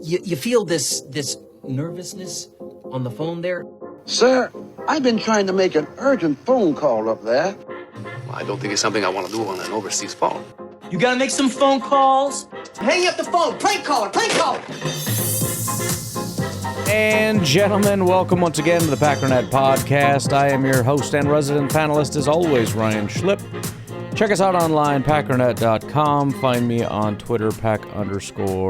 You feel this nervousness on the phone there? Sir, I've been trying to make an urgent phone call up there. Well, I don't think it's something I want to do on an overseas phone. You gotta make some phone calls. Hang up the phone. Prank caller. And gentlemen, welcome once again to the Packernet podcast. I am your host and resident panelist, as always, Ryan Schlipp. Check us out online, packernet.com. Find me on Twitter, pack_dadam.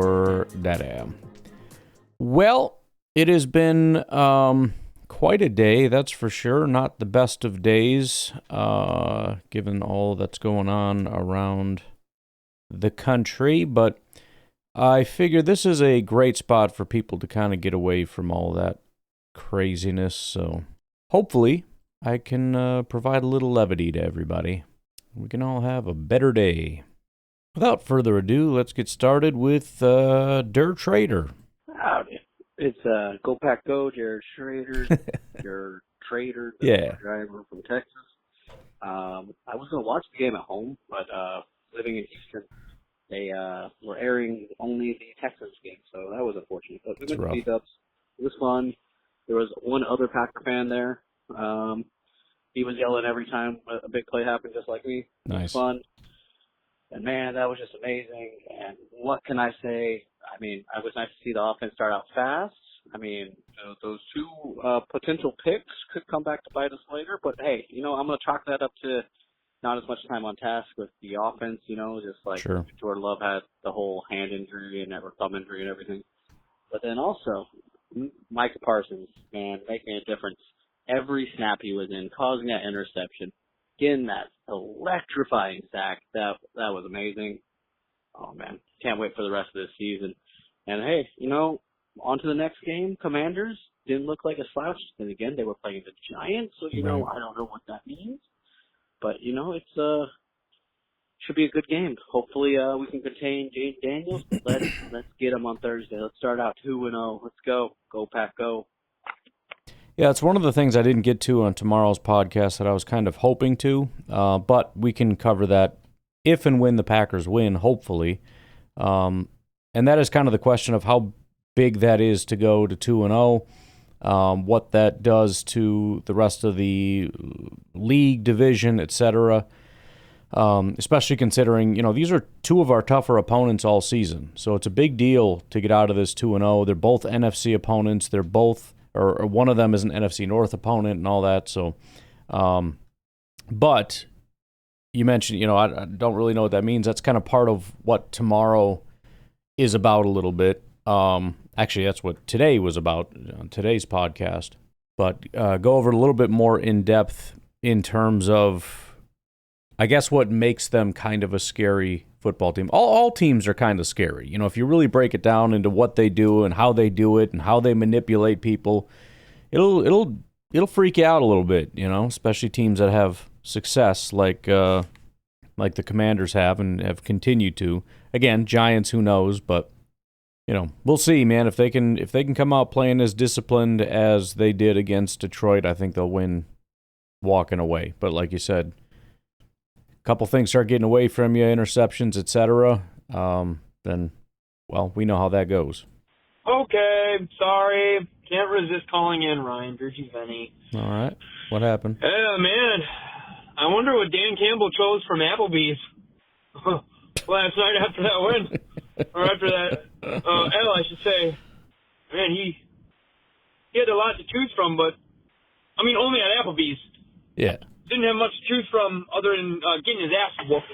Well, it has been quite a day, that's for sure. Not the best of days, given all that's going on around the country. But I figure this is a great spot for people to kind of get away from all that craziness. So hopefully I can provide a little levity to everybody. We can all have a better day. Without further ado, let's get started with Der Trader. Howdy. It's Go Pack Go, Jared Schrader, your trader, driver from Texas. I was going to watch the game at home, but living in Houston, they were airing only the Texans game, so that was unfortunate. But we went to beat-ups. It was fun. There was one other Packer fan there. He was yelling every time a big play happened, just like me. Nice. It was fun. And, man, that was just amazing. And what can I say? I mean, it was nice to see the offense start out fast. I mean, those two potential picks could come back to bite us later. But, hey, I'm going to chalk that up to not as much time on task with the offense, just like Jordan Love had the whole hand injury and thumb injury and everything. But then also, Micah Parsons, man, making a difference. Every snap he was in, causing that interception, getting that electrifying sack. That was amazing. Oh, man. Can't wait for the rest of this season. And, hey, on to the next game. Commanders didn't look like a slouch. And, again, they were playing the Giants, so, I don't know what that means. But, it's should be a good game. Hopefully we can contain Jaden Daniels. Let's get him on Thursday. Let's start out 2-0. Let's go. Go, Pack, go. Yeah, it's one of the things I didn't get to on tomorrow's podcast that I was kind of hoping to, but we can cover that if and when the Packers win, hopefully. And that is kind of the question of how big that is to go to 2-0, what that does to the rest of the league, division, etc., especially considering, these are two of our tougher opponents all season. So it's a big deal to get out of this 2-0. They're both NFC opponents. They're both... Or one of them is an NFC North opponent and all that. So, but you mentioned, I don't really know what that means. That's kind of part of what tomorrow is about a little bit. Actually, that's what today was about on today's podcast. But go over it a little bit more in depth in terms of, I guess, what makes them kind of a scary football team. All teams are kind of scary. If you really break it down into what they do and how they do it and how they manipulate people, it'll freak you out a little bit, especially teams that have success like the Commanders have and have continued to. Again, Giants, who knows, but we'll see, man. If they can come out playing as disciplined as they did against Detroit, I think they'll win walking away. But like you said, couple things start getting away from you, interceptions, etc., then, well, we know how that goes. Okay, sorry. Can't resist calling in, Ryan. Virgie Venny. All right. What happened? Yeah, man. I wonder what Dan Campbell chose from Applebee's last night after that win. Or after that I should say. Man, he had a lot to choose from, but, only at Applebee's. Yeah. Didn't have much to choose from other than getting his ass whooped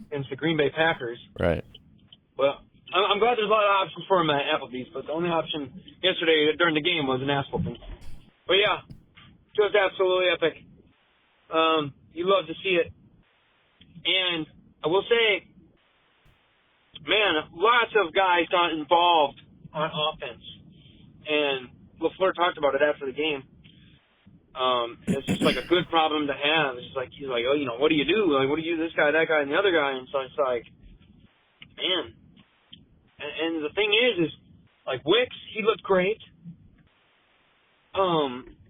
against the Green Bay Packers. Right. Well, I'm glad there's a lot of options for him at Applebee's, but the only option yesterday during the game was an ass whooping. But yeah, just absolutely epic. You love to see it. And I will say, man, lots of guys got involved on offense. And LaFleur talked about it after the game. It's just like a good problem to have. It's just like, he's like, what do you do? Like, what do you do, this guy, that guy, and the other guy? And so it's like, man. And the thing is like, Wicks, he looked great.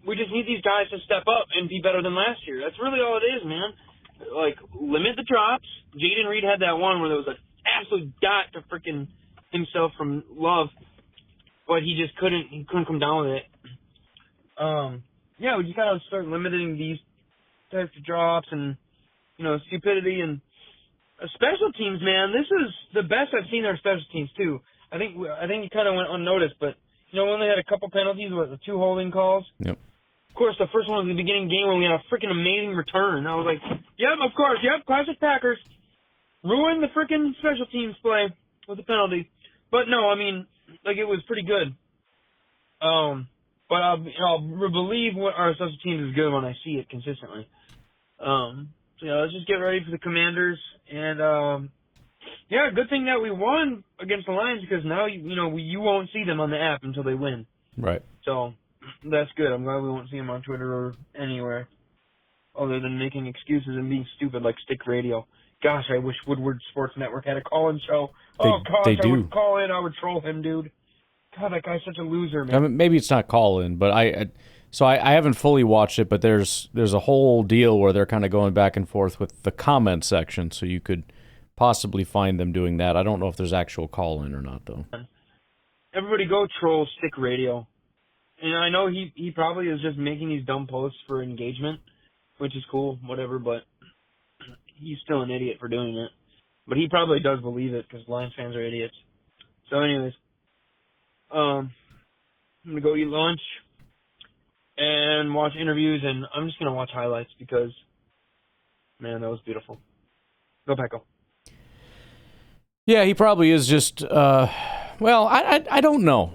We just need these guys to step up and be better than last year. That's really all it is, man. Like, limit the drops. Jaden Reed had that one where there was an absolute dot to freaking himself from Love. but he just couldn't come down with it. Yeah, we just gotta start limiting these types of drops and, stupidity and special teams, man. This is the best I've seen our special teams too. I think it kind of went unnoticed, but we only had a couple penalties with the 2 holding calls. Yep. Of course, the first one was the beginning of the game when we had a freaking amazing return. I was like, yep, of course, yep, classic Packers. Ruined the freaking special teams play with the penalty. But no, I mean, it was pretty good. But I'll believe what our special teams is good when I see it consistently. So let's just get ready for the Commanders. And, good thing that we won against the Lions because now, you won't see them on the app until they win. Right. So that's good. I'm glad we won't see them on Twitter or anywhere other than making excuses and being stupid like Stick Radio. Gosh, I wish Woodward Sports Network had a call-in show. They do. I would call in. I would troll him, dude. God, that guy's such a loser, man. I mean, maybe it's not call-in, but I haven't fully watched it, but there's a whole deal where they're kind of going back and forth with the comment section, so you could possibly find them doing that. I don't know if there's actual call-in or not, though. Everybody go troll Stick Radio. And I know he probably is just making these dumb posts for engagement, which is cool, whatever, but he's still an idiot for doing it. But he probably does believe it because Lions fans are idiots. So anyways, I'm going to go eat lunch and watch interviews, and I'm just going to watch highlights because, man, that was beautiful. Go Packo. Yeah, he probably is just, I don't know.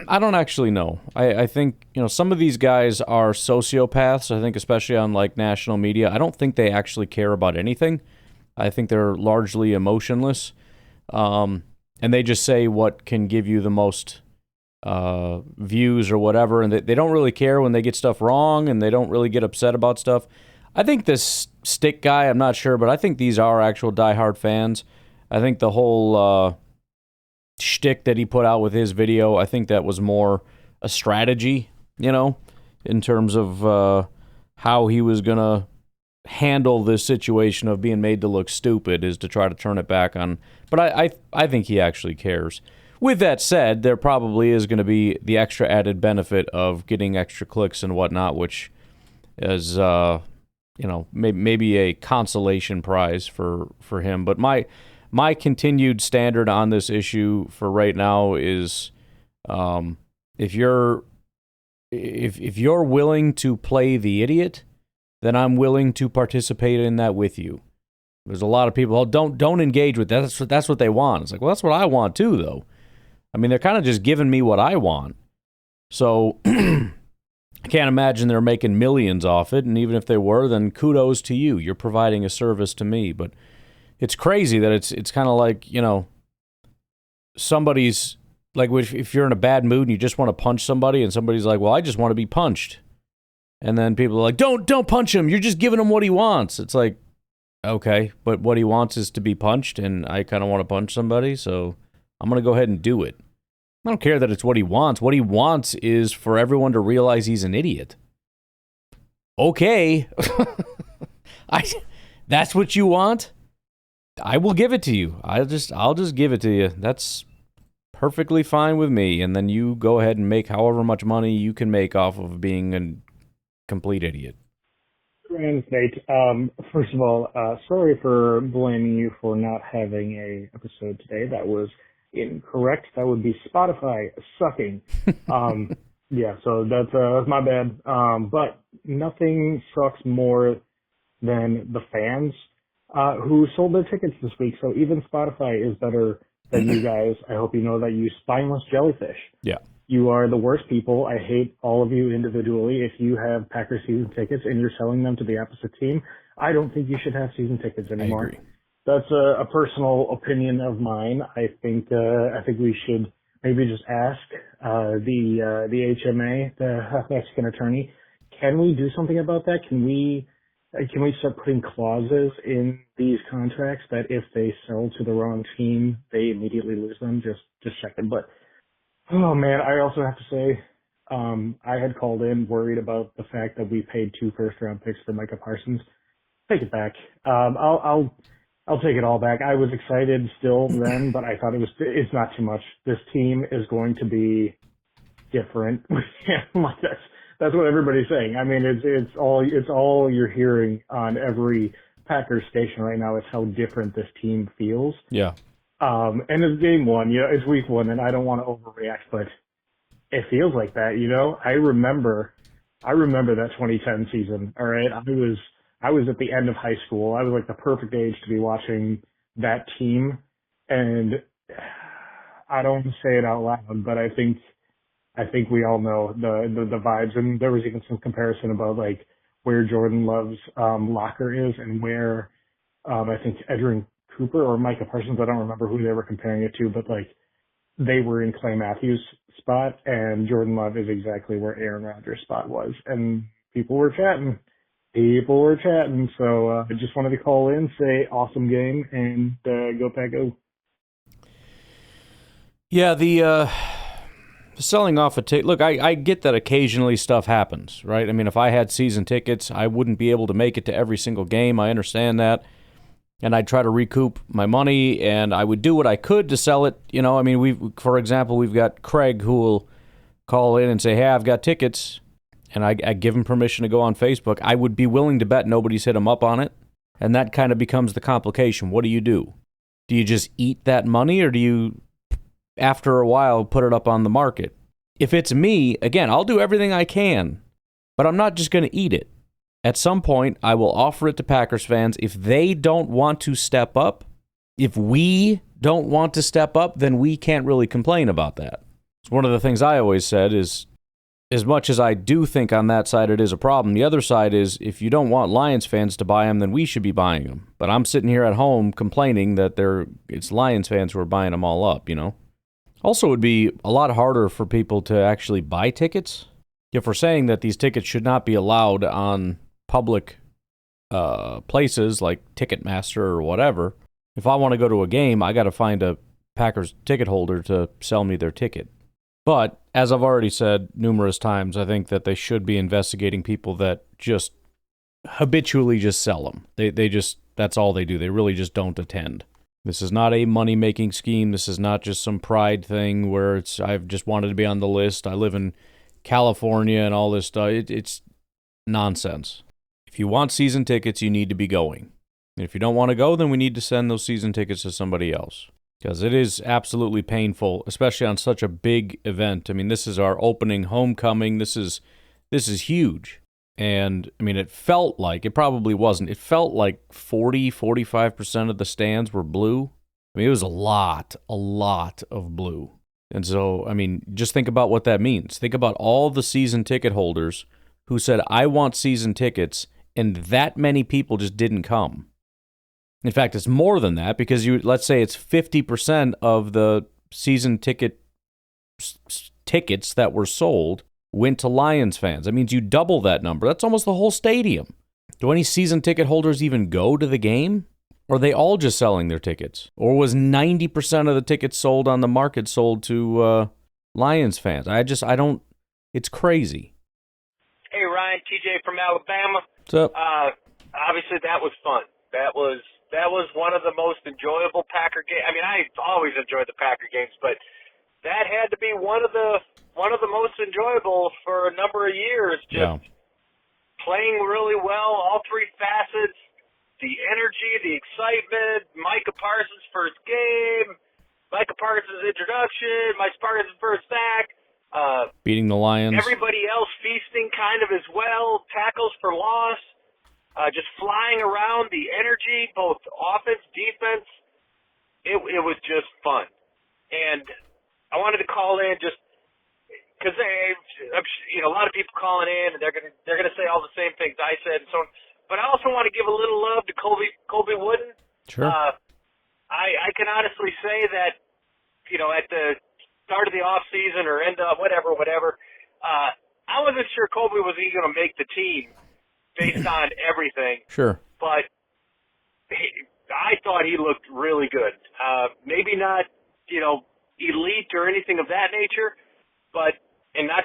I don't actually know. I think, some of these guys are sociopaths, I think, especially on, national media. I don't think they actually care about anything. I think they're largely emotionless. And they just say what can give you the most views or whatever, and they don't really care when they get stuff wrong, and they don't really get upset about stuff. I think this Stick guy, I'm not sure, but I think these are actual diehard fans. I think the whole shtick that he put out with his video, I think that was more a strategy, in terms of how he was going to handle this situation of being made to look stupid, is to try to turn it back on. But I think he actually cares. With that said, there probably is going to be the extra added benefit of getting extra clicks and whatnot, which is, maybe a consolation prize for him. But my continued standard on this issue for right now is, if you're willing to play the idiot, then I'm willing to participate in that with you. There's a lot of people, don't engage with that. That's what they want. It's like, well, that's what I want too, though. I mean, they're kind of just giving me what I want. So I can't imagine they're making millions off it. And even if they were, then kudos to you. You're providing a service to me. But it's crazy that it's kind of like, somebody's like, if you're in a bad mood and you just want to punch somebody, and somebody's like, well, I just want to be punched. And then people are like, don't punch him. You're just giving him what he wants. It's like, okay, but what he wants is to be punched, and I kind of want to punch somebody, so I'm going to go ahead and do it. I don't care that it's what he wants. What he wants is for everyone to realize he's an idiot. Okay. That's what you want? I will give it to you. I'll just give it to you. That's perfectly fine with me. And then you go ahead and make however much money you can make off of being a complete idiot. Nate, first of all, sorry for blaming you for not having a episode today. That was incorrect. That would be Spotify sucking. Yeah, so that's my bad. But nothing sucks more than the fans who sold their tickets this week. So even Spotify is better than you guys. I hope you know that, you spineless jellyfish. Yeah. You are the worst people. I hate all of you individually. If you have Packers season tickets and you're selling them to the opposite team, I don't think you should have season tickets anymore. I agree. That's a personal opinion of mine. I think we should maybe just ask the HMA, the Mexican attorney, can we do something about that? Can we start putting clauses in these contracts that if they sell to the wrong team, they immediately lose them? Just checking. But oh man, I also have to say, I had called in worried about the fact that we paid 2 first-round picks for Micah Parsons. Take it back. I'll take it all back. I was excited still then, but I thought it's not too much. This team is going to be different. Like that's what everybody's saying. I mean, it's all you're hearing on every Packers station right now is how different this team feels. Yeah. And it's game one, it's week one, and I don't want to overreact, but it feels like that, I remember that 2010 season. All right. I was at the end of high school. I was like the perfect age to be watching that team. And I don't want to say it out loud, but I think we all know the vibes. And there was even some comparison about like where Jordan Love's locker is and where I think Edgerrin Cooper or Micah Parsons, I don't remember who they were comparing it to, but like they were in Clay Matthews' spot, and Jordan Love is exactly where Aaron Rodgers' spot was. And people were chatting. So I just wanted to call in, say awesome game, and go Pack Go. Yeah, the selling off a ticket. Look, I get that occasionally stuff happens, right? I mean, if I had season tickets, I wouldn't be able to make it to every single game. I understand that. And I'd try to recoup my money, and I would do what I could to sell it. I mean, for example, we've got Craig who will call in and say, hey, I've got tickets, and I give him permission to go on Facebook. I would be willing to bet nobody's hit him up on it, and that kind of becomes the complication. What do? Do you just eat that money, or do you, after a while, put it up on the market? If it's me, again, I'll do everything I can, but I'm not just going to eat it. At some point, I will offer it to Packers fans. If they don't want to step up, if we don't want to step up, then we can't really complain about that. It's one of the things I always said is, as much as I do think on that side it is a problem, the other side is if you don't want Lions fans to buy them, then we should be buying them. But I'm sitting here at home complaining that it's Lions fans who are buying them all up, Also, it would be a lot harder for people to actually buy tickets. If we're saying that these tickets should not be allowed on public places like Ticketmaster or whatever, if I want to go to a game, I got to find a Packers ticket holder to sell me their ticket. But as I've already said numerous times, I think that they should be investigating people that just habitually just sell them. They just, that's all they do. They really just don't attend. This is not a money-making scheme. This is not just some pride thing where I've just wanted to be on the list. I live in California and all this stuff. It's nonsense. If you want season tickets, you need to be going. And if you don't want to go, then we need to send those season tickets to somebody else. Because it is absolutely painful, especially on such a big event. I mean, this is our opening homecoming. This is huge. And, I mean, it probably wasn't. It felt like 45% of the stands were blue. I mean, it was a lot of blue. And so, I mean, just think about what that means. Think about all the season ticket holders who said, I want season tickets, and that many people just didn't come. In fact, it's more than that, because let's say it's 50% of the season tickets that were sold went to Lions fans. That means you double that number. That's almost the whole stadium. Do any season ticket holders even go to the game? Or are they all just selling their tickets? Or was 90% of the tickets sold on the market sold to Lions fans? I don't, it's crazy. Hey, Ryan, TJ from Alabama. What's up? Obviously, that was fun. That was one of the most enjoyable Packer games. I mean, I always enjoyed the Packer games, but that had to be one of the most enjoyable for a number of years. Just playing really well, all three facets, the energy, the excitement, Micah Parsons' first game, Micah Parsons' introduction, Micah Parsons' first sack. Beating the Lions. Everybody else feasting kind of as well, tackles for loss, just flying around, the energy, both offense, defense. It was just fun. And I wanted to call in just because a lot of people calling in, and they're gonna say all the same things I said, and so on. But I also want to give a little love to Colby Wooden. Sure. I can honestly say that, at the start of the off season or end up whatever, I wasn't sure Colby was even going to make the team based on everything. Sure. But I thought he looked really good. Maybe not, elite or anything of that nature, but not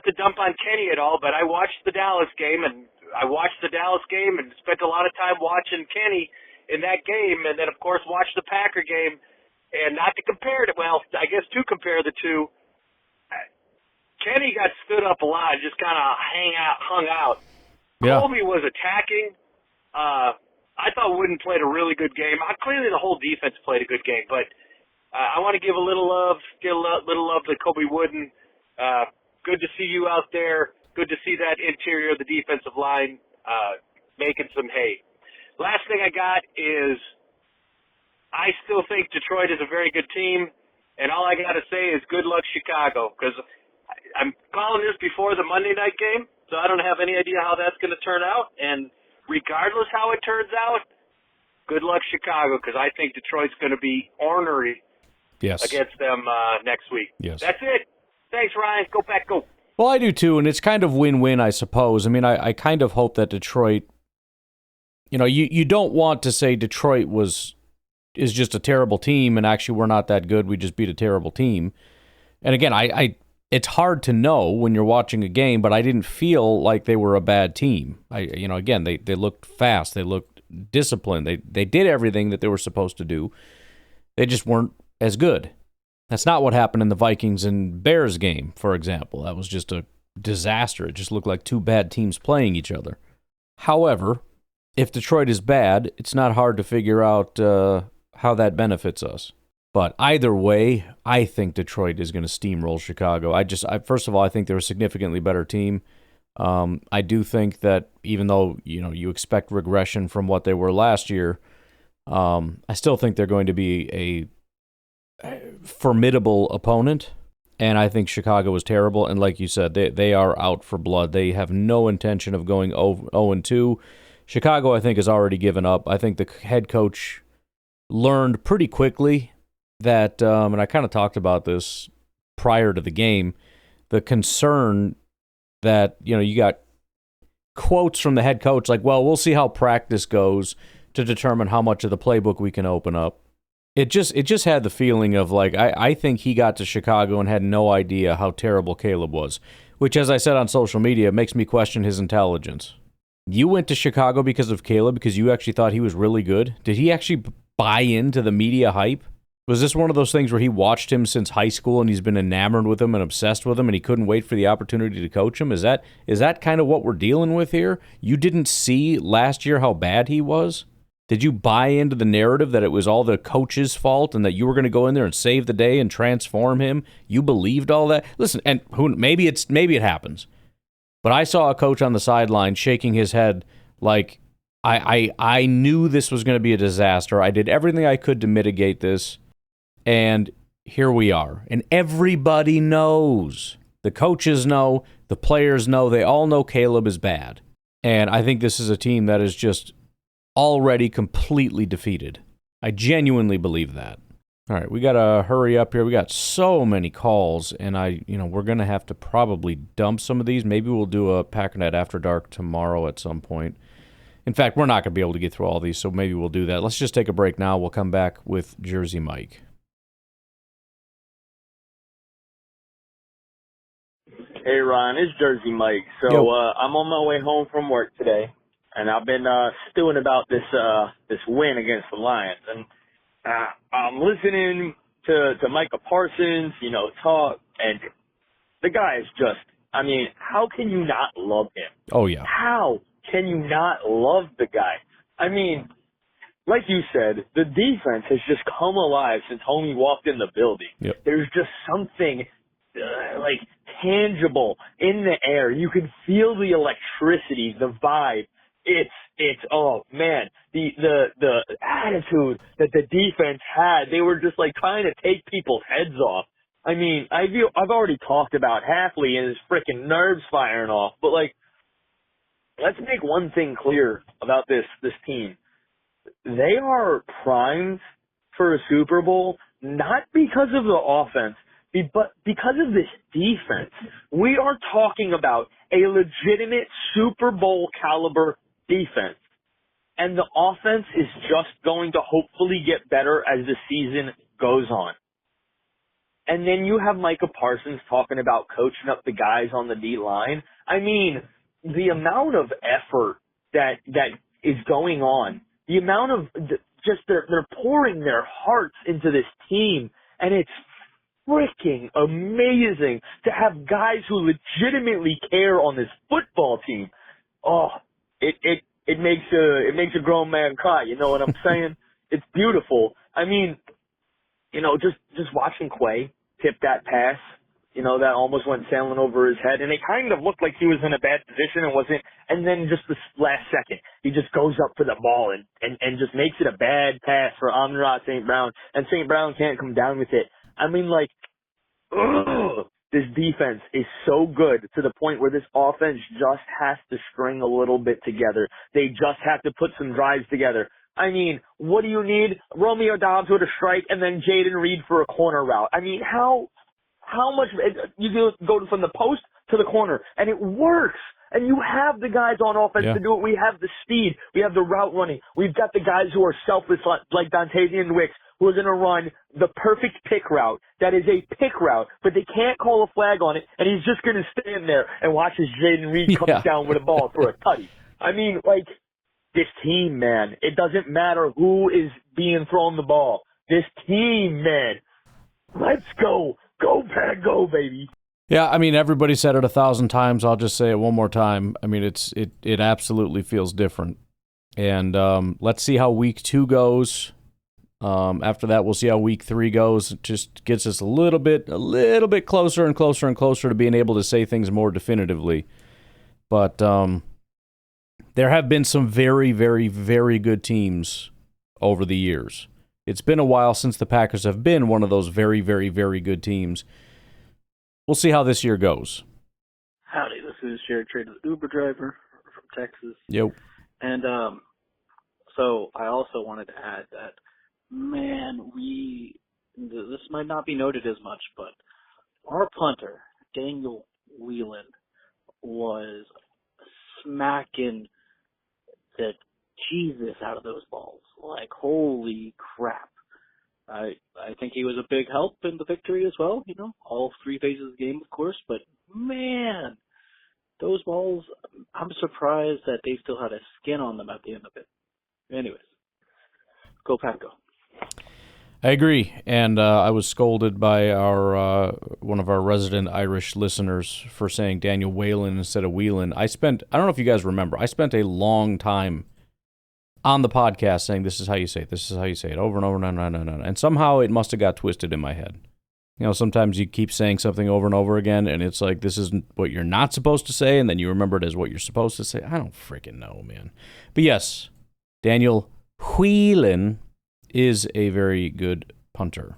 to dump on Kenny at all, but I watched the Dallas game and spent a lot of time watching Kenny in that game, and then of course watched the Packer game. And not to compare it, well, I guess to compare the two, Kenny got stood up a lot, just kind of hung out. Yeah. Colby was attacking. I thought Wooden played a really good game. Clearly, the whole defense played a good game, but I want to give a little love, to Colby Wooden. Good to see you out there. Good to see that interior of the defensive line making some hay. Last thing I got is I still think Detroit is a very good team, and all I got to say is good luck, Chicago, because I'm calling this before the Monday night game, so I don't have any idea how that's going to turn out. And regardless how it turns out, good luck, Chicago, because I think Detroit's going to be ornery against them next week. Yes. That's it. Thanks, Ryan. Go Pack, go. Well, I do too, and it's kind of win-win, I suppose. I mean, I kind of hope that Detroit, you don't want to say Detroit is just a terrible team, and actually we're not that good. We just beat a terrible team. And again, it's hard to know when you're watching a game, but I didn't feel like they were a bad team. Again, they looked fast, they looked disciplined, they did everything that they were supposed to do. They just weren't as good. That's not what happened in the Vikings and Bears game, for example. That was just a disaster. It just looked like two bad teams playing each other. However, if Detroit is bad, it's not hard to figure out how that benefits us. But either way, I think Detroit is going to steamroll Chicago. First of all, I think they're a significantly better team. I do think that even though you expect regression from what they were last year, I still think they're going to be a formidable opponent. And I think Chicago is terrible. And like you said, they are out for blood. They have no intention of going 0-2. Chicago, I think, has already given up. I think the head coach learned pretty quickly that, and I kind of talked about this prior to the game, the concern that, you got quotes from the head coach like, well, we'll see how practice goes to determine how much of the playbook we can open up. It just had the feeling of like, I think he got to Chicago and had no idea how terrible Caleb was, which, as I said on social media, makes me question his intelligence. You went to Chicago because of Caleb, because you actually thought he was really good? Did he actually buy into the media hype? Was this one of those things where he watched him since high school and he's been enamored with him and obsessed with him and he couldn't wait for the opportunity to coach him? Is that kind of what we're dealing with here? You didn't see last year how bad he was? Did you buy into the narrative that it was all the coach's fault and that you were going to go in there and save the day and transform him? You believed all that? Listen, and maybe it happens. But I saw a coach on the sideline shaking his head like, I knew this was going to be a disaster. I did everything I could to mitigate this, and here we are. And everybody knows. The coaches know. The players know. They all know Caleb is bad. And I think this is a team that is just already completely defeated. I genuinely believe that. All right, we got to hurry up here. We got so many calls, and we're going to have to probably dump some of these. Maybe we'll do a Packernet After Dark tomorrow at some point. In fact, we're not going to be able to get through all these, so maybe we'll do that. Let's just take a break now. We'll come back with Jersey Mike. Hey, Ron, it's Jersey Mike. So I'm on my way home from work today, and I've been stewing about this win against the Lions. And I'm listening to Micah Parsons, talk, and the guy is just, how can you not love him? Oh, yeah. How can you not love the guy? Like you said, the defense has just come alive since Homie walked in the building. Yep. There's just something tangible in the air. You can feel the electricity, the vibe. It's oh man, the attitude that the defense had. They were just trying to take people's heads off. I've already talked about Halfley and his freaking nerves firing off, but let's make one thing clear about this team. They are primed for a Super Bowl, not because of the offense, but because of this defense. We are talking about a legitimate Super Bowl caliber defense. And the offense is just going to hopefully get better as the season goes on. And then you have Micah Parsons talking about coaching up the guys on the D-line. The amount of effort that is going on, the amount of they're pouring their hearts into this team, and freaking amazing to have guys who legitimately care on this football team. Oh, it makes a grown man cry. You know what I'm saying? It's beautiful. I mean, just watching Quay tip that pass, that almost went sailing over his head, and it kind of looked like he was in a bad position and wasn't, and then just the last second, he just goes up for the ball and just makes it a bad pass for Amon-Ra St. Brown, and St. Brown can't come down with it. I mean, this defense is so good to the point where this offense just has to string a little bit together. They just have to put some drives together. I mean, what do you need? Romeo Dobbs with a strike and then Jaden Reed for a corner route. I mean, how much you go from the post to the corner, and it works. And you have the guys on offense to do it. We have the speed. We have the route running. We've got the guys who are selfless like Dontavian Wicks, who are going to run the perfect pick route. That is a pick route, but they can't call a flag on it, and he's just going to stand there and watch as Jaden Reed comes down with a ball for a tutty. I mean, this team, man, it doesn't matter who is being thrown the ball. This team, man, let's go. Go, Pack, go, baby. Yeah, I mean, everybody said it 1,000 times. I'll just say it one more time. I mean, it absolutely feels different. And let's see how week 2 goes. After that, we'll see how week 3 goes. It just gets us a little bit closer and closer and closer to being able to say things more definitively. But there have been some very, very, very good teams over the years. It's been a while since the Packers have been one of those very, very, very good teams. We'll see how this year goes. Howdy, this is Jared Trade, the Uber driver from Texas. Yep. And so I also wanted to add that, man, this might not be noted as much, but our punter, Daniel Whelan, was smacking the Jesus out of those balls. Like, holy crap. I think he was a big help in the victory as well, all 3 phases of the game, of course, but man, those balls, I'm surprised that they still had a skin on them at the end of it. Anyways, go Pack, go. I agree, and I was scolded by our one of our resident Irish listeners for saying Daniel Whelan instead of Whelan. I don't know if you guys remember, I spent a long time on the podcast saying this is how you say it, over and over, no. And somehow it must have got twisted in my head. Sometimes you keep saying something over and over again, and it's like, this isn't what you're not supposed to say, and then you remember it as what you're supposed to say. I don't freaking know, man. But yes, Daniel Whelan is a very good punter.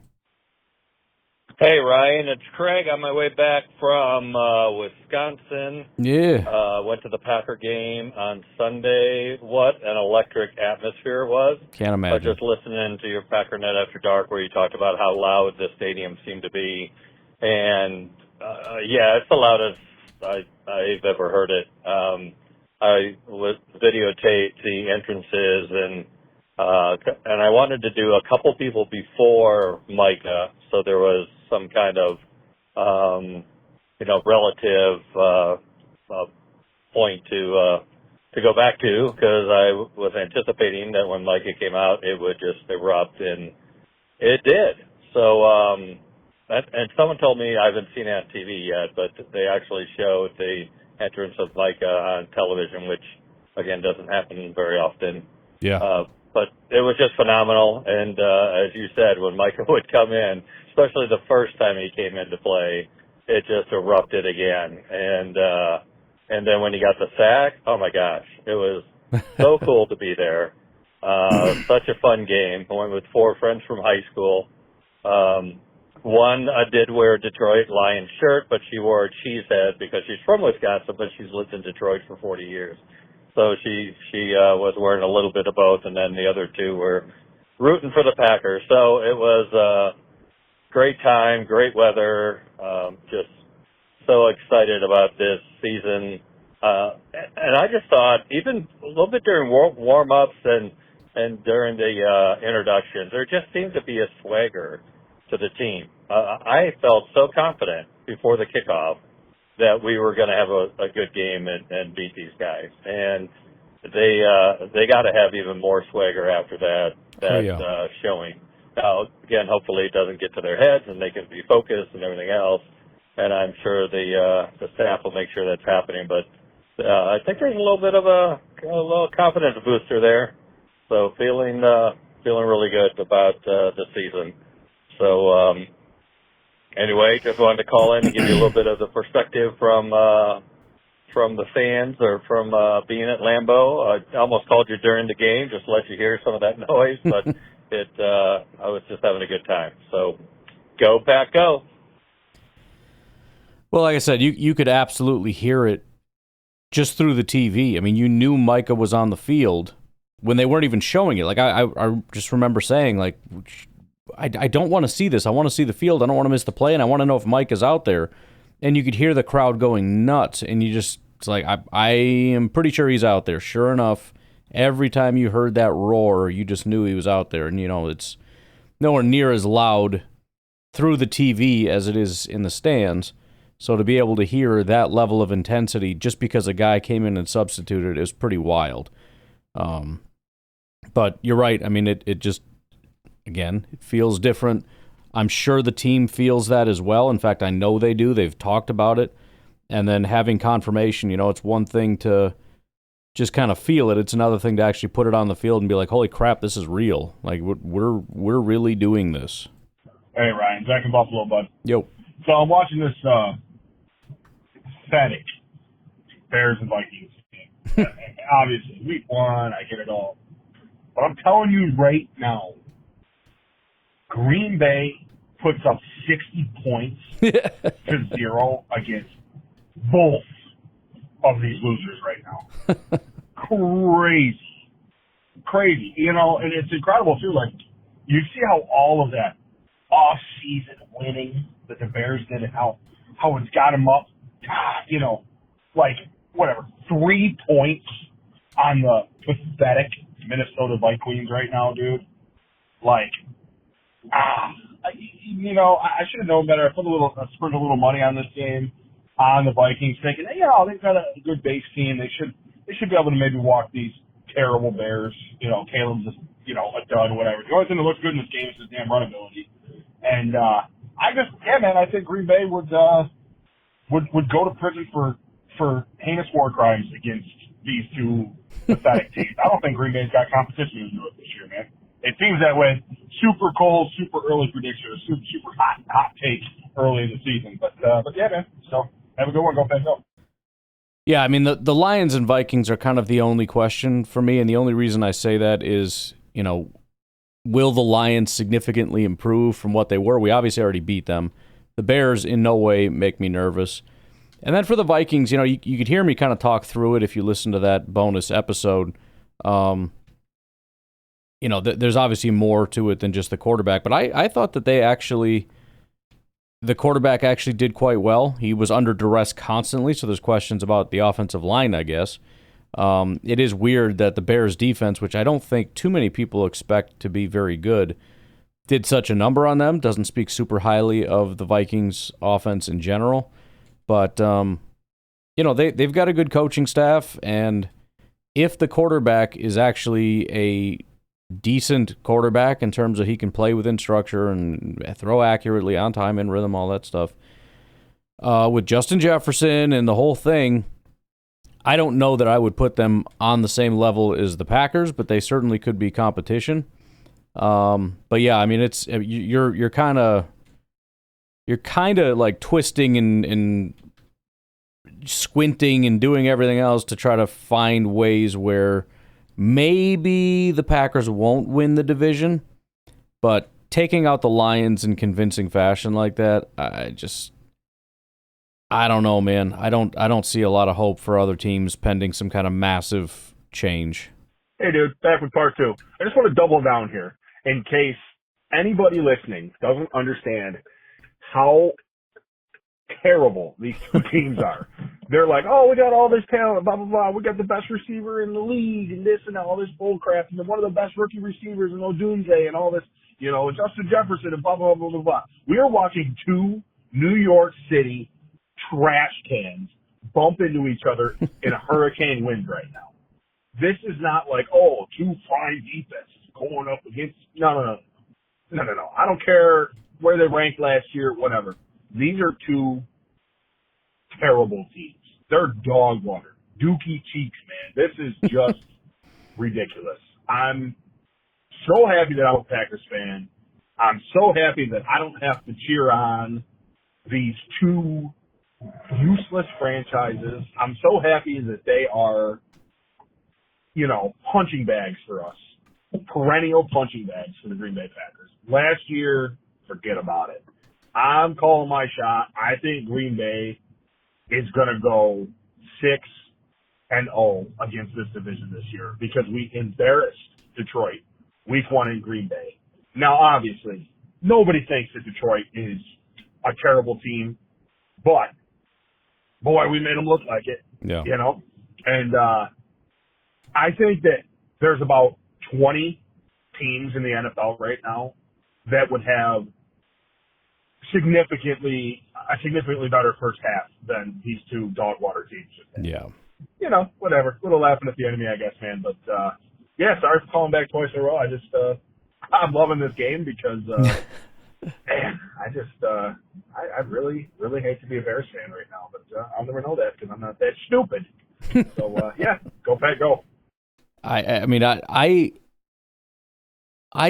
Hey, Ryan, it's Craig on my way back from Wisconsin. Yeah. Went to the Packer game on Sunday. What an electric atmosphere it was. Can't imagine. Just listening to your Packernet After Dark where you talked about how loud the stadium seemed to be. And, it's the loudest I've ever heard it. I videotaped the entrances and I wanted to do a couple people before Micah, so there was some kind of, relative point to go back to, because I was anticipating that when Micah came out, it would just erupt, and it did. So, and someone told me, I haven't seen it on TV yet, but they actually showed the entrance of Micah on television, which, again, doesn't happen very often. Yeah. But it was just phenomenal, and as you said, when Micah would come in, especially the first time he came into play, it just erupted again. And then when he got the sack, oh my gosh, it was so cool to be there. Such a fun game. I went with 4 friends from high school. One did wear a Detroit Lions shirt, but she wore a cheesehead because she's from Wisconsin, but she's lived in Detroit for 40 years. So she was wearing a little bit of both, and then the other 2 were rooting for the Packers. So it was a great time, great weather, just so excited about this season. And I just thought, even a little bit during warm-ups and during the introductions, there just seemed to be a swagger to the team. I felt so confident before the kickoff that we were going to have a good game and beat these guys. And they got to have even more swagger after that showing. Now, again, hopefully it doesn't get to their heads and they can be focused and everything else. And I'm sure the staff will make sure that's happening. But I think there's a little bit of a little confidence booster there. So feeling really good about the season. So anyway, just wanted to call in and give you a little bit of the perspective from the fans or from being at Lambeau. I almost called you during the game just to let you hear some of that noise, but I was just having a good time. So go Pack, go! Well, like I said, you could absolutely hear it just through the TV. I mean, you knew Micah was on the field when they weren't even showing it. Like I just remember saying, like, I don't want to see this. I want to see the field. I don't want to miss the play, and I want to know if Micah's out there. And you could hear the crowd going nuts, and it's like, I am pretty sure he's out there. Sure enough, every time you heard that roar, you just knew he was out there. And, it's nowhere near as loud through the TV as it is in the stands. So to be able to hear that level of intensity just because a guy came in and substituted is pretty wild. But you're right. I mean, it just, again, it feels different. I'm sure the team feels that as well. In fact, I know they do. They've talked about it. And then having confirmation, it's one thing to just kind of feel it. It's another thing to actually put it on the field and be like, holy crap, this is real. Like, we're really doing this. Hey, Ryan. Zach in Buffalo, bud. Yo. So I'm watching this pathetic Bears and Vikings game. Obviously, week 1, I get it all. But I'm telling you right now, Green Bay puts up 60 points to 0 against both of these losers right now. Crazy. And it's incredible, too. Like, you see how all of that off-season winning that the Bears did and how it's got them up, 3 points on the pathetic Minnesota Vikings right now, dude. I should have known better. I spent a little money on this game on the Vikings, thinking, they've got a good base team. They should be able to maybe walk these terrible Bears. Caleb's just a dud, whatever. The only thing that looks good in this game is his damn run ability. And I think Green Bay would go to prison for heinous war crimes against these two pathetic teams. I don't think Green Bay's got competition to do it this year, man. It seems that way. Super cold, super early prediction, super hot take early in the season. But yeah, man. So have a good one. Go Pack, go. Yeah, I mean, the Lions and Vikings are kind of the only question for me, and the only reason I say that is, will the Lions significantly improve from what they were? We obviously already beat them. The Bears in no way make me nervous. And then for the Vikings, you could hear me kind of talk through it if you listen to that bonus episode. There's obviously more to it than just the quarterback, but I thought that the quarterback actually did quite well. He was under duress constantly, so there's questions about the offensive line, I guess. It is weird that the Bears defense, which I don't think too many people expect to be very good, did such a number on them. Doesn't speak super highly of the Vikings offense in general. But, they've got a good coaching staff, and if the quarterback is actually a decent quarterback in terms of he can play within structure and throw accurately, on time, in rhythm, all that stuff, with Justin Jefferson and the whole thing, I don't know that I would put them on the same level as the Packers, but they certainly could be competition. But yeah, I mean, it's you're kind of like twisting and squinting and doing everything else to try to find ways where maybe the Packers won't win the division, but taking out the Lions in convincing fashion like that, I don't know, man. I don't see a lot of hope for other teams pending some kind of massive change. Hey, dude, back with part 2. I just want to double down here in case anybody listening doesn't understand how terrible these two teams are. They're like, we got all this talent, blah, blah, blah. We got the best receiver in the league and this and all this bull crap. And then one of the best rookie receivers in Odunze and all this, Justin Jefferson and blah, blah, blah, blah, blah. We are watching two New York City trash cans bump into each other in a hurricane wind right now. This is not like, two fine defenses going up against. No. No. I don't care where they ranked last year, whatever. These are two terrible teams. They're dog water. Dookie cheeks, man. This is just ridiculous. I'm so happy that I'm a Packers fan. I'm so happy that I don't have to cheer on these two useless franchises. I'm so happy that they are, punching bags for us. Perennial punching bags for the Green Bay Packers. Last year, forget about it. I'm calling my shot. I think Green Bay is going to go 6-0 against this division this year because we embarrassed Detroit week 1 in Green Bay. Now, obviously, nobody thinks that Detroit is a terrible team, but boy, we made them look like it. Yeah. And I think that there's about 20 teams in the NFL right now that would have a significantly better first half than these two dog water teams. Yeah. Whatever. A little laughing at the enemy, I guess, man. But, sorry for calling back twice in a row. I just, I'm loving this game because, man, I really, really hate to be a Bears fan right now. But I'll never know that because I'm not that stupid. So, go Pack, go. I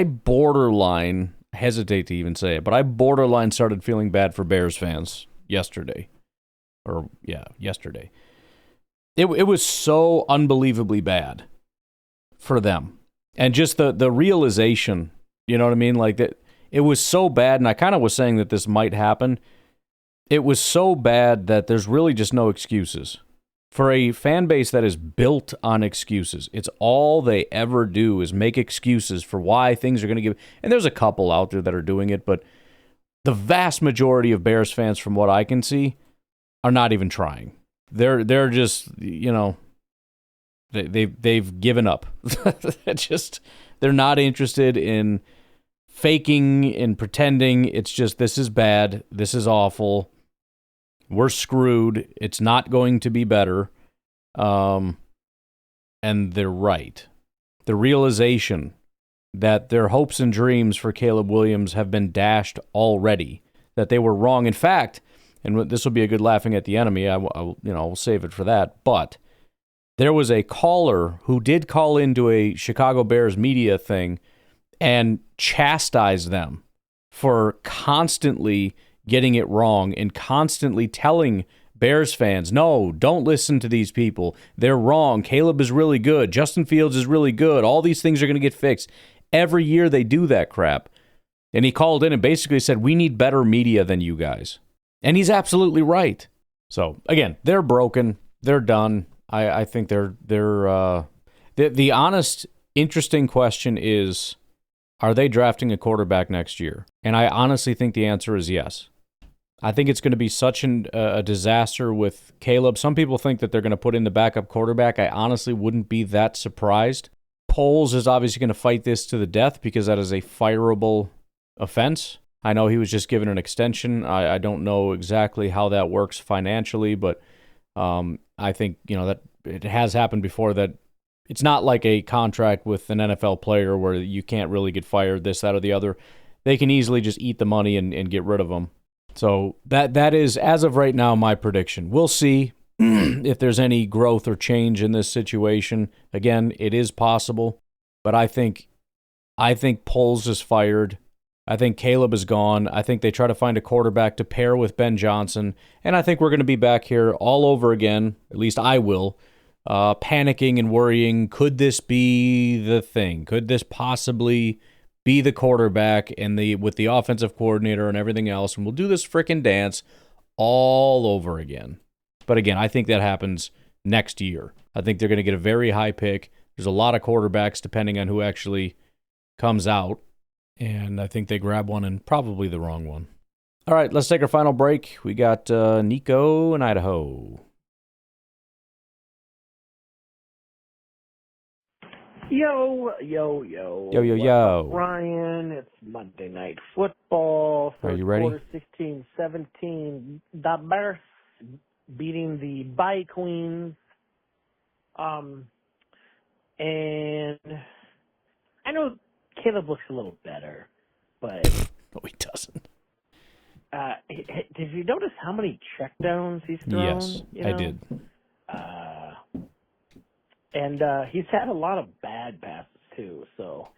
borderline hesitate to even say it, but I borderline started feeling bad for Bears fans yesterday. Yesterday. It was so unbelievably bad for them. And just the realization, you know what I mean? Like that, it was so bad, and I kind of was saying that this might happen. It was so bad that there's really just no excuses. For a fan base that is built on excuses, it's all they ever do is make excuses for why things are going to give. And there's a couple out there that are doing it, but the vast majority of Bears fans, from what I can see, are not even trying. They're just, they've given up. They're not interested in faking and pretending. It's just, this is bad. This is awful. We're screwed. It's not going to be better. And they're right. The realization that their hopes and dreams for Caleb Williams have been dashed already, that they were wrong. In fact, and this will be a good laughing at the enemy, I'll save it for that, but there was a caller who did call into a Chicago Bears media thing and chastised them for constantly getting it wrong and constantly telling Bears fans, no, don't listen to these people. They're wrong. Caleb is really good. Justin Fields is really good. All these things are going to get fixed. Every year they do that crap. And he called in and basically said, we need better media than you guys. And he's absolutely right. So, again, they're broken. They're done. I think the honest, interesting question is, are they drafting a quarterback next year? And I honestly think the answer is yes. I think it's going to be such a disaster with Caleb. Some people think that they're going to put in the backup quarterback. I honestly wouldn't be that surprised. Poles is obviously going to fight this to the death because that is a fireable offense. I know he was just given an extension. I don't know exactly how that works financially, but I think that it has happened before that it's not like a contract with an NFL player where you can't really get fired, this, that, or the other. They can easily just eat the money and get rid of them. So that is, as of right now, my prediction. We'll see if there's any growth or change in this situation. Again, it is possible, but I think Poles is fired. I think Caleb is gone. I think they try to find a quarterback to pair with Ben Johnson, and I think we're going to be back here all over again, at least I will, panicking and worrying, could this be the thing? Could this possibly be the quarterback and with the offensive coordinator and everything else, and we'll do this frickin' dance all over again. But again, I think that happens next year. I think they're going to get a very high pick. There's a lot of quarterbacks depending on who actually comes out, and I think they grab one and probably the wrong one. All right, let's take our final break. We got Nico in Idaho. Yo. Yo. Ryan, it's Monday Night Football. Are you ready? Quarter 16-17. The Bears beating the Bay Queens. And I know Caleb looks a little better, but No, he doesn't. Did you notice how many checkdowns he's thrown? Yes, you know? I did. And he's had a lot of bad passes too, so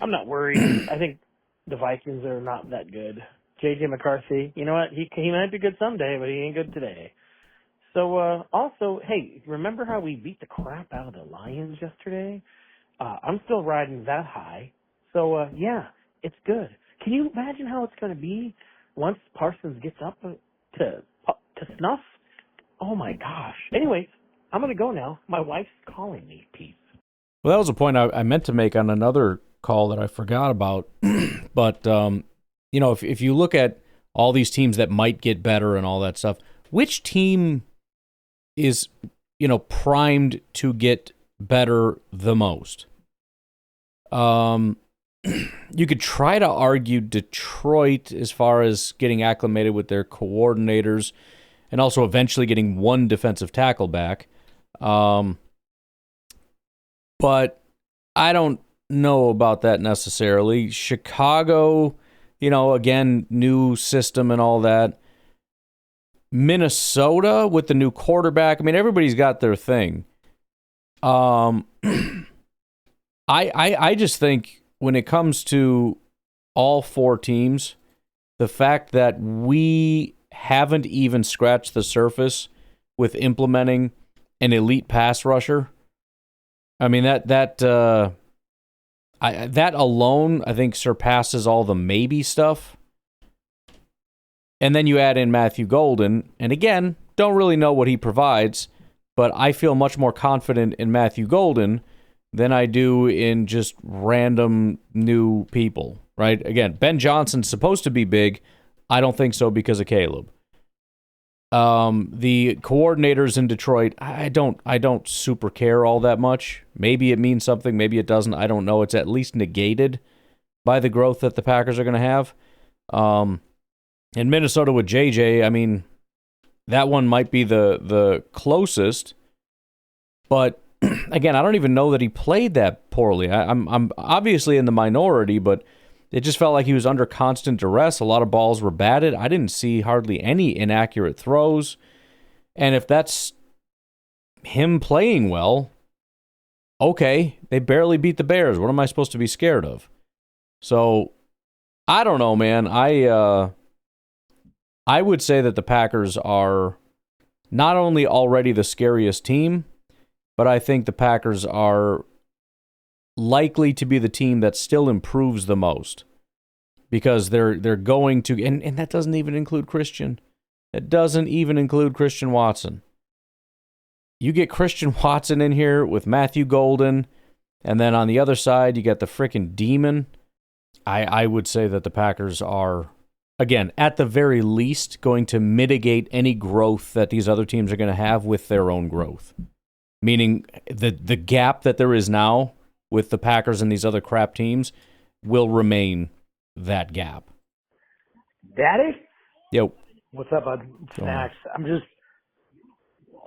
I'm not worried. I think the Vikings are not that good. J.J. McCarthy, you know what? He might be good someday, but he ain't good today. So, also, hey, remember how we beat the crap out of the Lions yesterday? I'm still riding that high. So, yeah, it's good. Can you imagine how it's going to be once Parsons gets up to snuff? Oh, my gosh. Anyways, I'm going to go now. My wife's calling me. Peace. Well, that was a point I meant to make on another call that I forgot about. But, you know, if you look at all these teams that might get better and all that stuff, which team is, you know, primed to get better the most? You could try to argue Detroit as far as getting acclimated with their coordinators and also eventually getting one defensive tackle back. But I don't know about that necessarily. Chicago, you know, again, new system and all that. Minnesota with the new quarterback. I mean, everybody's got their thing. I just think when it comes to all four teams, the fact that we haven't even scratched the surface with implementing an elite pass rusher, I mean, that alone, I think, surpasses all the maybe stuff. And then you add in Matthew Golden, and again, don't really know what he provides, but I feel much more confident in Matthew Golden than I do in just random new people, right? Again, Ben Johnson's supposed to be big. I don't think so because of Caleb. The coordinators in Detroit, I don't super care all that much. Maybe it means something, maybe it doesn't. I don't know. It's at least negated by the growth that the Packers are going to have. In Minnesota with JJ, I mean, that one might be the closest, but again, I don't even know that he played that poorly. I'm obviously in the minority, but it just felt like he was under constant duress. A lot of balls were batted. I didn't see hardly any inaccurate throws. And if that's him playing well, okay, they barely beat the Bears. What am I supposed to be scared of? So, I don't know, man. I would say that the Packers are not only already the scariest team, but I think the Packers are likely to be the team that still improves the most because they're going to, and that doesn't even include Christian. That doesn't even include Christian Watson. You get Christian Watson in here with Matthew Golden, and then on the other side, you got the freaking demon. I would say that the Packers are, again, at the very least, going to mitigate any growth that these other teams are going to have with their own growth. Meaning the gap that there is now with the Packers and these other crap teams will remain that gap. Daddy? Yo. What's up, bud? Snacks. I'm just,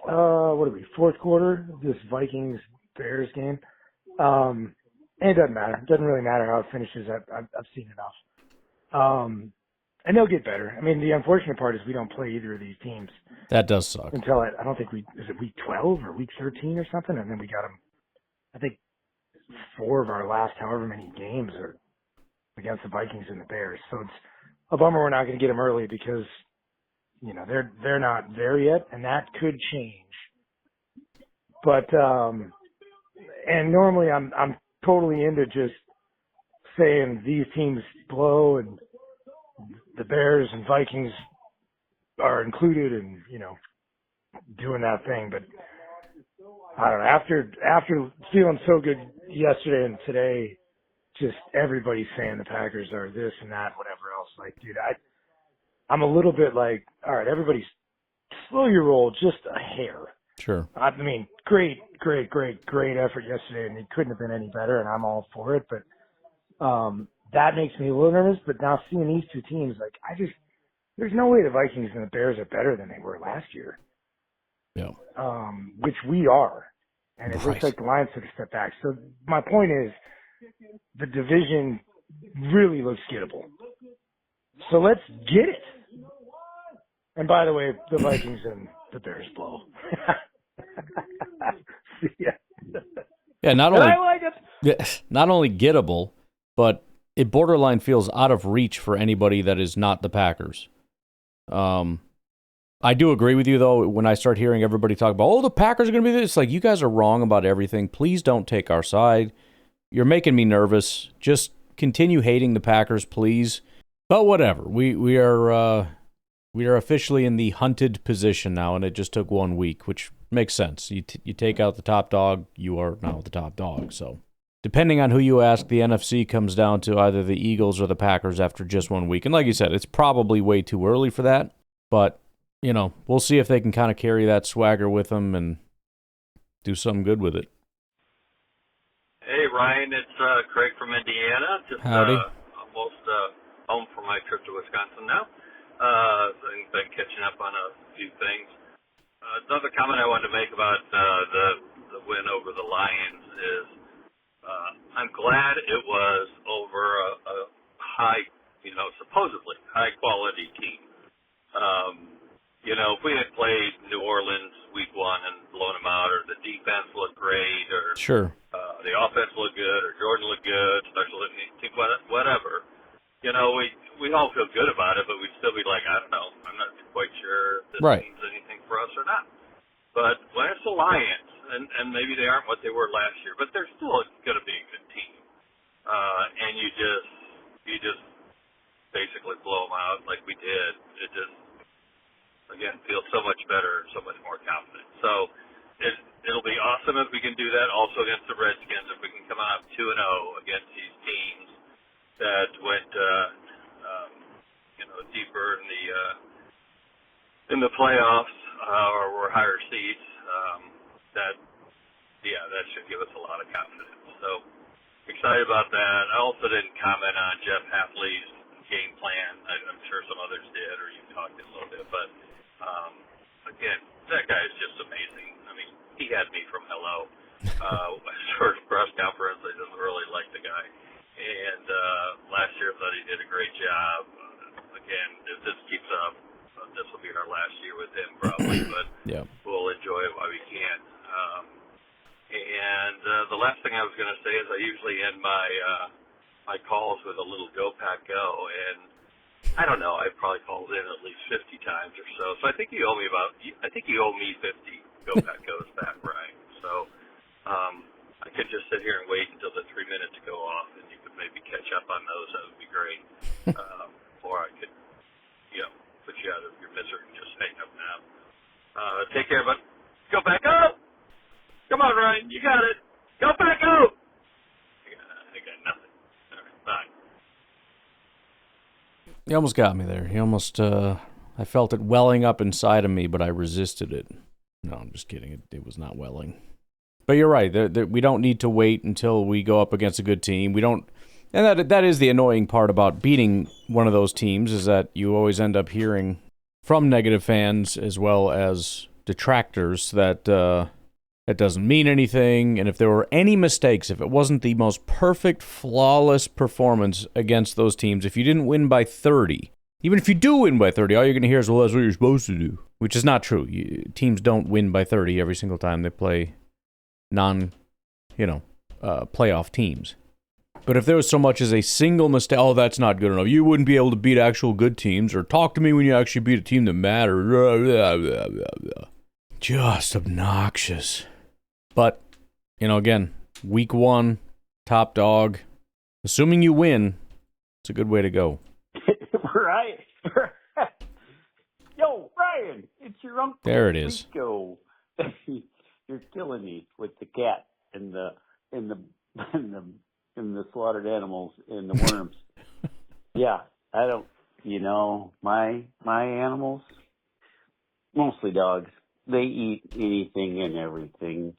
what are we, fourth quarter of this Vikings-Bears game? And it doesn't matter. It doesn't really matter how it finishes. I've seen enough. And they'll get better. I mean, the unfortunate part is we don't play either of these teams. That does suck. Until I don't think is it week 12 or week 13 or something? And then we got them, I think, 4 of our last however many games are against the Vikings and the Bears. So it's a bummer we're not going to get them early because, you know, they're not there yet, and that could change. But and normally I'm totally into just saying these teams blow and the Bears and Vikings are included and, you know, doing that thing. But I don't know, after feeling so good yesterday and today, just everybody's saying the Packers are this and that, whatever else. Like, dude, I'm a little bit like, all right, everybody slow your roll just a hair. Sure. I mean, great effort yesterday, and it couldn't have been any better, and I'm all for it. But that makes me a little nervous. But now seeing these two teams, like, there's no way the Vikings and the Bears are better than they were last year. Yeah. Which we are. And it looks like the Lions took a step back. So my point is, the division really looks gettable. So let's get it. And by the way, the Vikings and the Bears blow. Yeah, not and only I like it. not only gettable, but it borderline feels out of reach for anybody that is not the Packers. I do agree with you, though, when I start hearing everybody talk about, oh, the Packers are going to be this. Like, you guys are wrong about everything. Please don't take our side. You're making me nervous. Just continue hating the Packers, please. But whatever. We are officially in the hunted position now, and it just took 1 week, which makes sense. You take out the top dog, you are now the top dog. So, depending on who you ask, the NFC comes down to either the Eagles or the Packers after just 1 week. And like you said, it's probably way too early for that. But, you know, we'll see if they can kind of carry that swagger with them and do something good with it. Hey, Ryan, it's Craig from Indiana. Just Howdy. Almost home from my trip to Wisconsin now. I've been catching up on a few things. Another comment I wanted to make about the win over the Lions is I'm glad it was over a high, supposedly high-quality team. If we had played New Orleans week 1 and blown them out, or the defense looked great, or Sure. The offense looked good, or Jordan looked good, special team, whatever, we all feel good about it, but we'd still be like, I don't know, I'm not quite sure if this means anything for us or not. But when it's the Lions, and maybe they aren't what they were last year, but they're still going to be a good team, and you just basically blow them out like we did. It just, again, feels so much better, so much more confident. So it'll be awesome if we can do that also against the Redskins, if we can come out 2-0 against these teams that went deeper in the playoffs or were higher seeds. That should give us a lot of confidence. So excited about that. I also didn't comment on Jeff Hafley's game plan. I'm sure some others did, or you talked a little bit, but again, that guy is just amazing. I mean, he had me from hello. First press conference, I just really liked the guy. And last year I thought he did a great job. Again, if this keeps up, this will be our last year with him probably, but we'll enjoy it while we can. And the last thing I was going to say is I usually end my calls with a little Go Pack Go, and I don't know, I've probably called in at least 50 times or so. So I think you owe me 50 Go Pack Goes back, Ryan. So I could just sit here and wait until the 3 minutes go off, and you could maybe catch up on those. That would be great. Or I could, put you out of your misery and just hang up now. Take care, bud. Go back up! Come on, Ryan, you got it. Go back up! I got nothing. All right, bye. You almost got me there. You almost, I felt it welling up inside of me, but I resisted it. No, I'm just kidding. It was not welling. But you're right. We don't need to wait until we go up against a good team. We don't, and that is the annoying part about beating one of those teams, is that you always end up hearing from negative fans as well as detractors that it doesn't mean anything. And if there were any mistakes, if it wasn't the most perfect, flawless performance against those teams, if you didn't win by 30, even if you do win by 30, all you're going to hear is, well, that's what you're supposed to do, which is not true. Teams don't win by 30 every single time they play playoff teams. But if there was so much as a single mistake, oh, that's not good enough, you wouldn't be able to beat actual good teams, or talk to me when you actually beat a team that matters. Just obnoxious. But, again, week 1, top dog. Assuming you win, it's a good way to go. Right. Yo, Ryan, it's your uncle. There it is. Rico. You're killing me with the cat and the slaughtered animals and the worms. Yeah, I don't. My animals, mostly dogs, they eat anything and everything.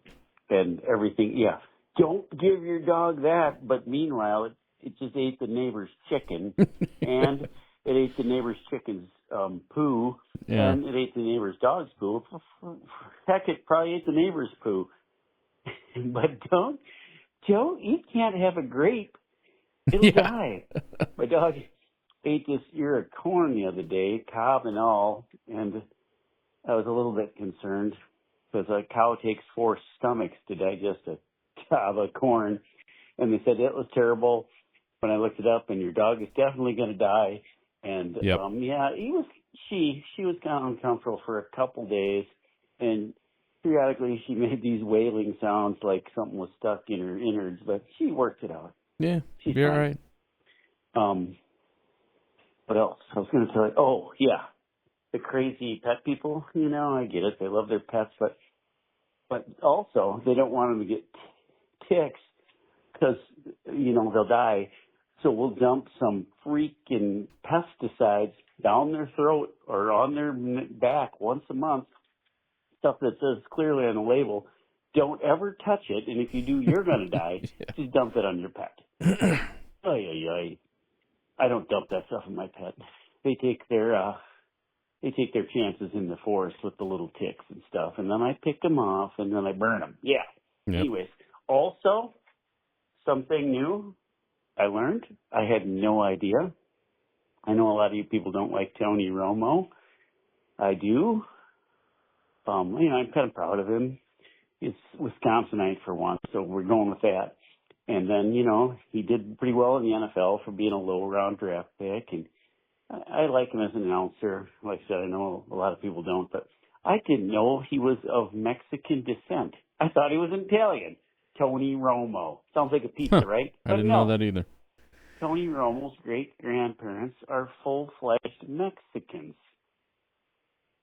Yeah. Don't give your dog that. But meanwhile, it just ate the neighbor's chicken, and it ate the neighbor's chicken's poo, and it ate the neighbor's dog's poo. Heck, it probably ate the neighbor's poo. But you can't have a grape It'll die. My dog ate this ear of corn the other day, cob and all, and I was a little bit concerned because a cow takes 4 stomachs to digest a cob of corn, and they said it was terrible. When I looked it up, and your dog is definitely going to die. And yeah, she was kind of uncomfortable for a couple days, and periodically she made these wailing sounds like something was stuck in her innards, but she worked it out. Yeah, she's be all fine. right. What else? I was going to tell you. Oh, yeah. The crazy pet people, I get it. They love their pets, but also they don't want them to get ticks because, they'll die. So we'll dump some freaking pesticides down their throat or on their back once a month, stuff that says clearly on the label, don't ever touch it, and if you do, you're going to die. Just dump it on your pet. I don't dump that stuff on my pet. They take their chances in the forest with the little ticks and stuff, and then I pick them off, and then I burn them. Yeah. Yep. Anyways, also, something new I learned. I had no idea. I know a lot of you people don't like Tony Romo. I do. I'm kind of proud of him. It's Wisconsinite for once, so we're going with that. And then, he did pretty well in the NFL for being a low-round draft pick, and I like him as an announcer. Like I said, I know a lot of people don't, but I didn't know he was of Mexican descent. I thought he was Italian. Tony Romo. Sounds like a pizza, right? I didn't know that either. Tony Romo's great-grandparents are full-fledged Mexicans.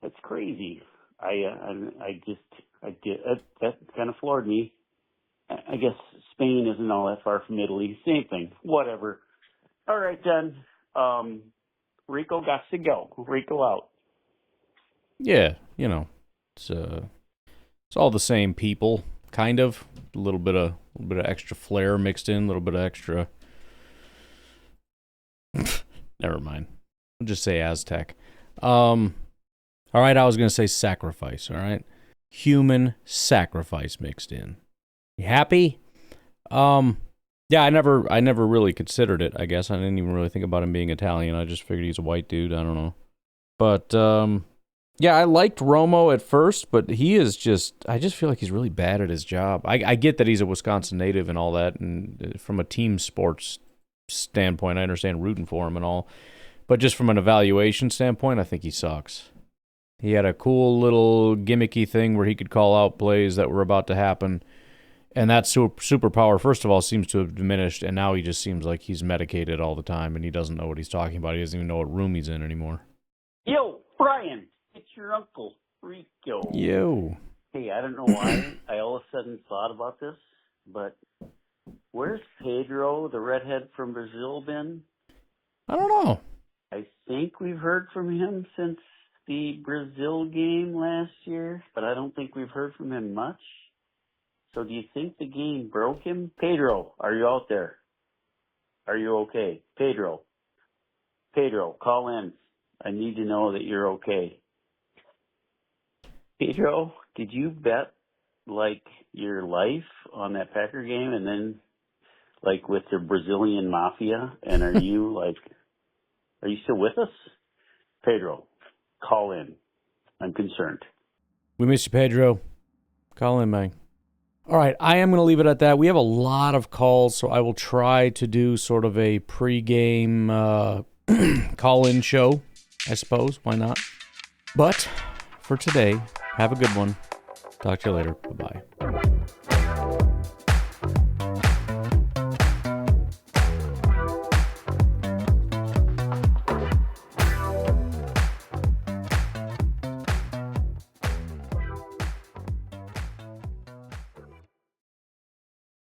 That's crazy. That kind of floored me. I guess Spain isn't all that far from Italy. Same thing. Whatever. All right, then. Rico got to go. Rico out. Yeah, it's all the same people, kind of. A little bit of extra flair mixed in, a little bit of extra. Never mind. I'll just say Aztec. All right, I was gonna say sacrifice. All right, human sacrifice mixed in. You happy? Yeah, I never really considered it. I guess I didn't even really think about him being Italian. I just figured he's a white dude. I don't know, but yeah, I liked Romo at first, but I just feel like he's really bad at his job. I get that he's a Wisconsin native and all that, and from a team sports standpoint, I understand rooting for him and all, but just from an evaluation standpoint, I think he sucks. He had a cool little gimmicky thing where he could call out plays that were about to happen. And that superpower, first of all, seems to have diminished, and now he just seems like he's medicated all the time, and he doesn't know what he's talking about. He doesn't even know what room he's in anymore. Yo, Brian, it's your uncle, Rico. Yo. Hey, I don't know why I all of a sudden thought about this, but where's Pedro, the redhead from Brazil, been? I don't know. I think we've heard from him since the Brazil game last year, but I don't think we've heard from him much. So do you think the game broke him? Pedro, are you out there? Are you okay? Pedro, call in. I need to know that you're okay. Pedro, did you bet, your life on that Packer game and then, with the Brazilian mafia? And are you, are you still with us? Pedro, call in. I'm concerned. We miss you, Pedro. Call in, man. All right, I am going to leave it at that. We have a lot of calls, so I will try to do sort of a pregame call-in show, I suppose. Why not? But for today, have a good one. Talk to you later. Bye-bye.